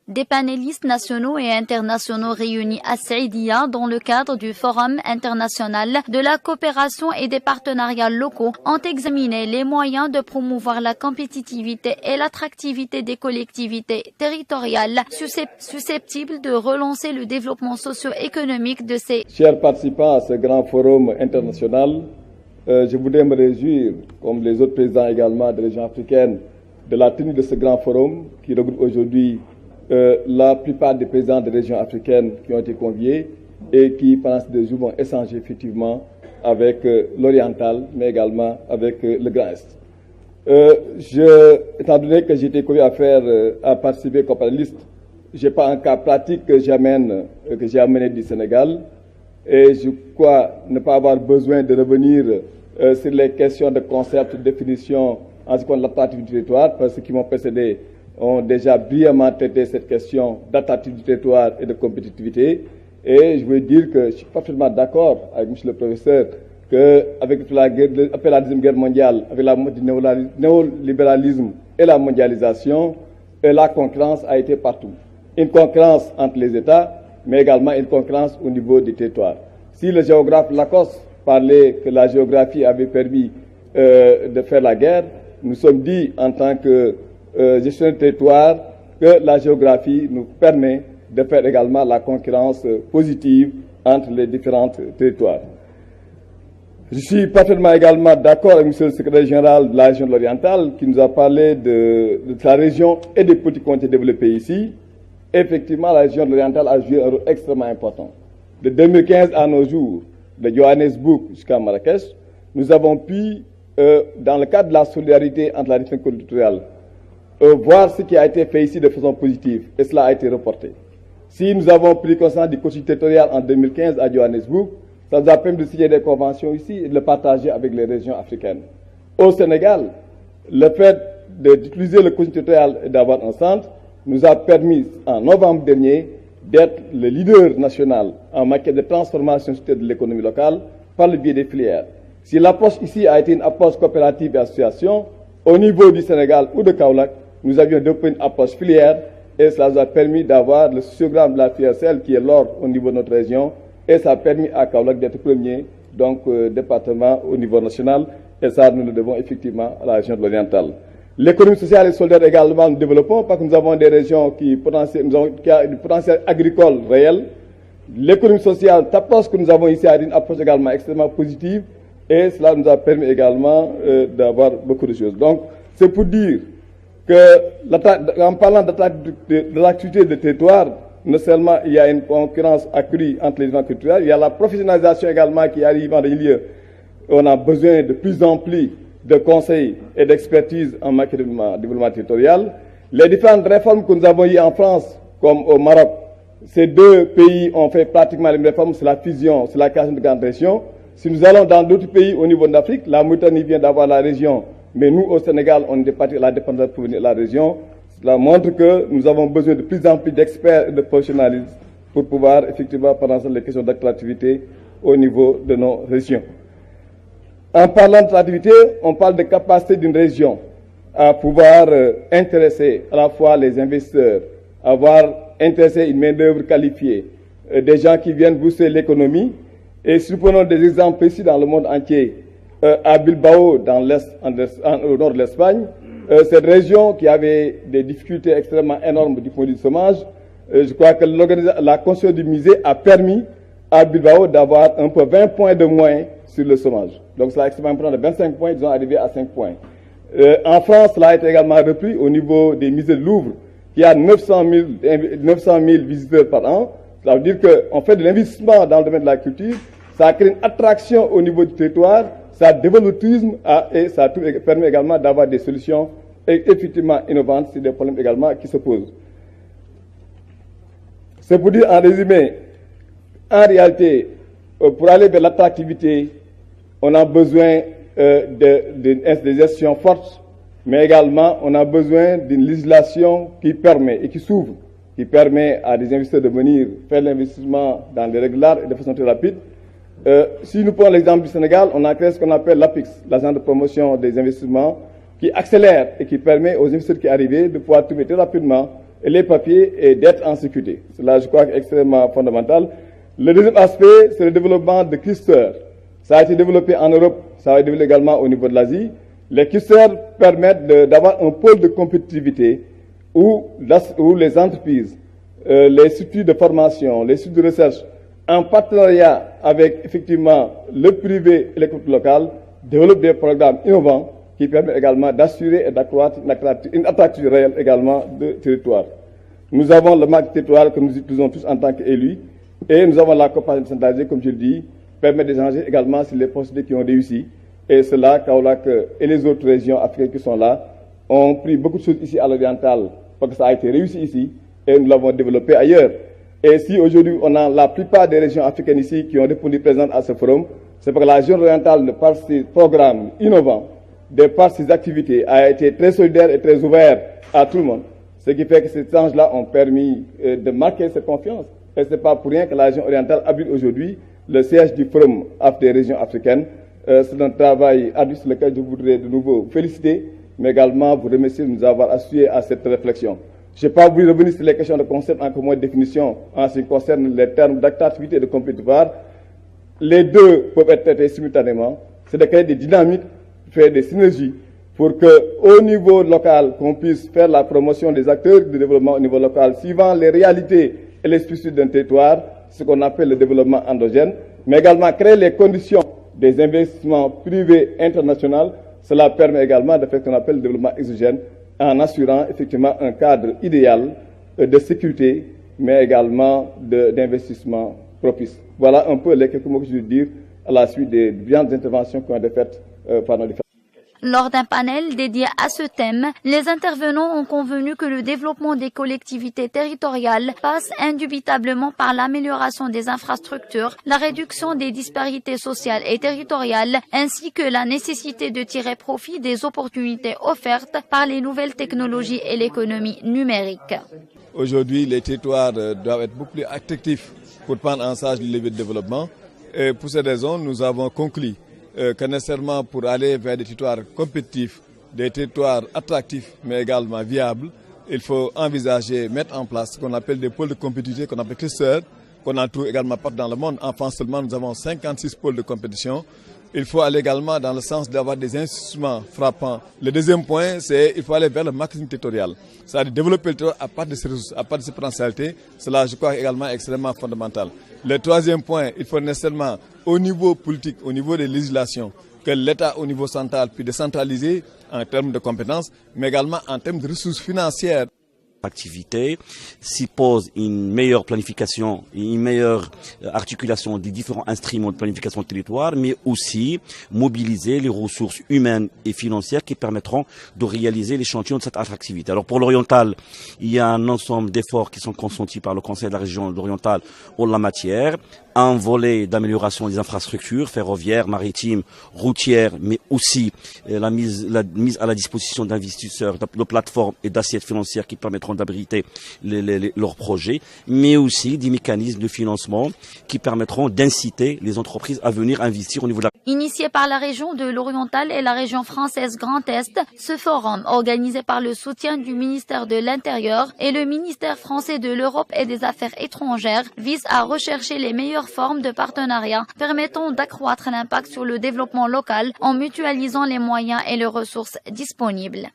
Des panélistes nationaux et internationaux réunis à Saïdia dans le cadre du Forum international de la coopération et des partenariats locaux ont examiné les moyens de promouvoir la compétitivité et l'attractivité des collectivités territoriales susceptibles de relancer le développement socio-économique de ces... Chers participants à ce grand forum international, je voudrais me réjouir, comme les autres présidents également des régions africaines, de la tenue de ce grand forum qui regroupe aujourd'hui la plupart des présidents des régions africaines qui ont été conviés et qui, pendant ces 2 jours, vont échanger effectivement avec l'oriental, mais également avec le Grand Est. Étant donné que j'ai été convié à participer comme panéliste, je n'ai pas un cas pratique que j'ai amené du Sénégal et je crois ne pas avoir besoin de revenir sur les questions de concept, de définition en ce qui concerne l'attractivité du territoire, parce que ceux qui m'ont précédé ont déjà brillamment traité cette question d'attractivité du territoire et de compétitivité. Et je veux dire que je suis parfaitement d'accord avec M. le professeur qu'avec après la Deuxième Guerre mondiale, avec la mode du néolibéralisme et la mondialisation, la concurrence a été partout. Une concurrence entre les États, mais également une concurrence au niveau du territoire. Si le géographe Lacoste parlait que la géographie avait permis de faire la guerre, nous sommes dit en tant que gestionnaire de territoire que la géographie nous permet de faire également la concurrence positive entre les différents territoires. Je suis parfaitement également d'accord avec M. le secrétaire général de la région de l'Oriental qui nous a parlé de sa région et des politiques qui ont été développées ici. Effectivement, la région de l'Oriental a joué un rôle extrêmement important. De 2015 à nos jours, de Johannesburg jusqu'à Marrakech, nous avons pu, dans le cadre de la solidarité entre la région territoriale, voir ce qui a été fait ici de façon positive, et cela a été reporté. Si nous avons pris conscience du coaching territorial en 2015 à Johannesburg, ça nous a permis de signer des conventions ici et de le partager avec les régions africaines. Au Sénégal, le fait d'utiliser le coaching territorial et d'avoir un centre nous a permis, en novembre dernier, d'être le leader national en matière de transformation de l'économie locale par le biais des filières. Si l'approche ici a été une approche coopérative et association, au niveau du Sénégal ou de Kaolack, nous avions développé une approche filière et cela nous a permis d'avoir le sociogramme de la filière sel qui est l'or au niveau de notre région et ça a permis à Kaolack d'être premier département au niveau national et ça nous le devons effectivement à la région de l'Oriental. L'économie sociale et solidaire également nous développons parce que nous avons des régions qui ont du potentiel agricole réel. L'économie sociale, cette approche que nous avons ici a une approche également extrêmement positive et cela nous a permis également d'avoir beaucoup de choses. Donc c'est pour dire en parlant de l'activité de territoire, non seulement il y a une concurrence accrue entre les différents territoires, il y a la professionnalisation également qui arrive en lieu. On a besoin de plus en plus de conseils et d'expertise en matière de développement territorial. Les différentes réformes que nous avons eues en France comme au Maroc, ces 2 pays ont fait pratiquement les mêmes réformes, c'est la fusion, c'est la création de grandes régions. Si nous allons dans d'autres pays au niveau de l'Afrique, la Mauritanie vient d'avoir la région, mais nous, au Sénégal, on est parti de la dépendance pour venir de la région. Cela montre que nous avons besoin de plus en plus d'experts et de professionnalistes pour pouvoir effectivement prendre les questions d'attractivité au niveau de nos régions. En parlant d'attractivité, on parle de capacité d'une région à pouvoir intéresser à la fois les investisseurs, avoir intéressé une main-d'œuvre qualifiée, des gens qui viennent booster l'économie. Et si nous prenons des exemples précis dans le monde entier, à Bilbao, dans au nord de l'Espagne, cette région qui avait des difficultés extrêmement énormes du point de vue du chômage, je crois que la construction du musée a permis à Bilbao d'avoir un peu 20 points de moins sur le chômage. Donc cela est extrêmement important, de 25 points, ils ont arrivé à 5 points. En France, cela a été également repris au niveau des musées de Louvre, qui a 900 000 visiteurs par an. Ça veut dire qu'on fait de l'investissement dans le domaine de la culture, ça crée une attraction au niveau du territoire, ça développe le tourisme et ça permet également d'avoir des solutions effectivement innovantes sur des problèmes également qui se posent. C'est pour dire en résumé, en réalité, pour aller vers l'attractivité, on a besoin de gestion forte, mais également on a besoin d'une législation qui permet et qui s'ouvre, qui permet à des investisseurs de venir faire l'investissement dans les règles et de façon très rapide. Si nous prenons l'exemple du Sénégal, on a créé ce qu'on appelle l'APIX, l'agence de promotion des investissements, qui accélère et qui permet aux investisseurs qui arrivent de pouvoir trouver très rapidement les papiers et d'être en sécurité. Cela, je crois, est extrêmement fondamental. Le deuxième aspect, c'est le développement de clusters. Ça a été développé en Europe, ça va être développé également au niveau de l'Asie. Les clusters permettent d'avoir un pôle de compétitivité où les entreprises, les structures de formation, les structures de recherche, en partenariat avec effectivement le privé et l'économie locale, développent des programmes innovants qui permettent également d'assurer et d'accroître une attractivité réelle également de territoire. Nous avons le marque territoire que nous utilisons tous en tant qu'élus et nous avons la coopération centralisée, comme je le dis, permet d'échanger également sur les procédés qui ont réussi. Et cela, Kaolack et les autres régions africaines qui sont là ont pris beaucoup de choses ici à l'oriental parce que ça a été réussi ici et nous l'avons développé ailleurs. Et si aujourd'hui on a la plupart des régions africaines ici qui ont répondu présentes à ce forum, c'est parce que la région orientale, par ses programmes innovants, par ses activités, a été très solidaire et très ouverte à tout le monde. Ce qui fait que ces échanges-là ont permis de marquer cette confiance. Et ce n'est pas pour rien que la région orientale abrite aujourd'hui le siège du forum des régions africaines. C'est un travail ardu sur lequel je voudrais de nouveau vous féliciter, mais également vous remercier de nous avoir associés à cette réflexion. Je n'ai pas voulu revenir sur les questions de concept en commun de définition en ce qui concerne les termes d'attractivité et de compétitivité. Les deux peuvent être traités simultanément. C'est de créer des dynamiques, faire des synergies pour qu'au niveau local, qu'on puisse faire la promotion des acteurs de développement au niveau local, suivant les réalités et les spécificités d'un territoire, ce qu'on appelle le développement endogène, mais également créer les conditions des investissements privés internationaux. Cela permet également de faire ce qu'on appelle le développement exogène, en assurant effectivement un cadre idéal de sécurité, mais également d'investissement propice. Voilà un peu les quelques mots que je veux dire à la suite des brillantes interventions qui ont été faites par nos différents. Lors d'un panel dédié à ce thème, les intervenants ont convenu que le développement des collectivités territoriales passe indubitablement par l'amélioration des infrastructures, la réduction des disparités sociales et territoriales, ainsi que la nécessité de tirer profit des opportunités offertes par les nouvelles technologies et l'économie numérique. Aujourd'hui, les territoires doivent être beaucoup plus attractifs pour prendre en charge le levier de développement. Et pour cette raison, nous avons conclu que nécessairement pour aller vers des territoires compétitifs, des territoires attractifs mais également viables, il faut envisager, mettre en place ce qu'on appelle des pôles de compétitivité, qu'on appelle clusters, qu'on en trouve également partout dans le monde. En France seulement, nous avons 56 pôles de compétition. Il faut aller également dans le sens d'avoir des instruments frappants. Le deuxième point, c'est qu'il faut aller vers le marketing territorial. C'est-à-dire développer le territoire à part de ses ressources, à part de ses potentialités. Cela, je crois, également extrêmement fondamental. Le troisième point, il faut nécessairement, au niveau politique, au niveau des législations, que l'État au niveau central puisse décentraliser en termes de compétences, mais également en termes de ressources financières. Activité suppose une meilleure planification, une meilleure articulation des différents instruments de planification de territoire, mais aussi mobiliser les ressources humaines et financières qui permettront de réaliser l'échantillon de cette attractivité. Alors pour l'oriental, il y a un ensemble d'efforts qui sont consentis par le Conseil de la région orientale en la matière. Un volet d'amélioration des infrastructures ferroviaires, maritimes, routières, mais aussi la mise à la disposition d'investisseurs, de plateformes et d'assiettes financières qui permettront d'abriter leurs projets, mais aussi des mécanismes de financement qui permettront d'inciter les entreprises à venir investir au niveau de la... Initié par la région de l'Oriental et la région française Grand Est, ce forum, organisé par le soutien du ministère de l'Intérieur et le ministère français de l'Europe et des Affaires étrangères, vise à rechercher les meilleures formes de partenariat permettant d'accroître l'impact sur le développement local en mutualisant les moyens et les ressources disponibles.